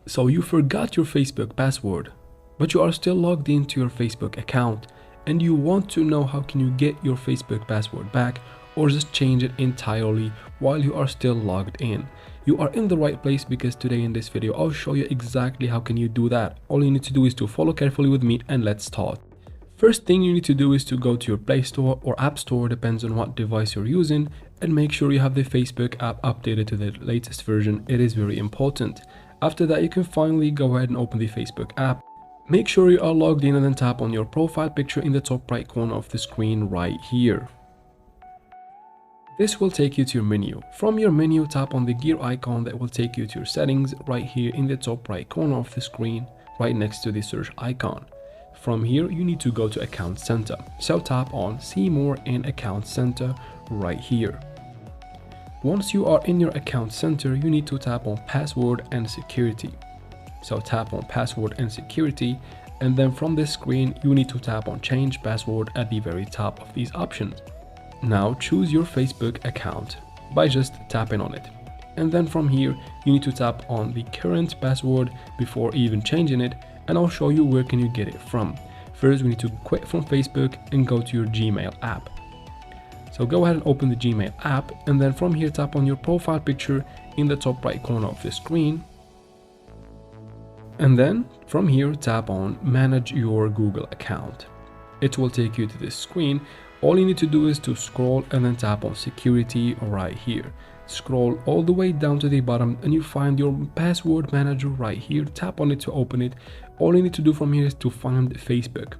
So you forgot your Facebook password, but you are still logged into your Facebook account and you want to know how can you get your Facebook password back or just change it entirely while you are still logged in. You are in the right place because today in this video I'll show you exactly how can you do that. All you need to do is to follow carefully with me and let's start. First thing you need to do is to go to your Play Store or App Store, depends on what device you're using, and make sure you have the Facebook app updated to the latest version. It is very important. After that, you can finally go ahead and open the Facebook app. Make sure you are logged in and then tap on your profile picture in the top right corner of the screen right here. This will take you to your menu. From your menu, tap on the gear icon that will take you to your settings right here in the top right corner of the screen, right next to the search icon. From here, you need to go to Account Center. So tap on See More in Account Center right here. Once you are in your Account Center, you need to tap on Password and Security. So tap on Password and Security, and then from this screen, you need to tap on Change Password at the very top of these options. Now choose your Facebook account by just tapping on it. And then from here, you need to tap on the current password before even changing it, and I'll show you where can you get it from. First, we need to quit from Facebook and go to your Gmail app. So go ahead and open the Gmail app, and then from here tap on your profile picture in the top right corner of the screen. And then from here tap on Manage your Google account. It will take you to this screen. All you need to do is to scroll and then tap on Security right here. Scroll all the way down to the bottom and you find your password manager right here. Tap on it to open it. All you need to do from here is to find Facebook.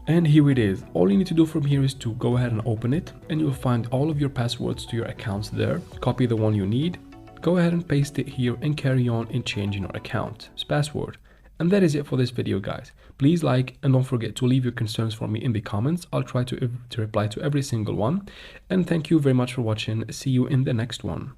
And here it is. All you need to do from here is to go ahead and open it, and you'll find all of your passwords to your accounts there. Copy the one you need, go ahead and paste it here and carry on in changing your account's password. And that is it for this video, guys. Please like and don't forget to leave your concerns for me in the comments. I'll try to reply to every single one. And thank you very much for watching. See you in the next one.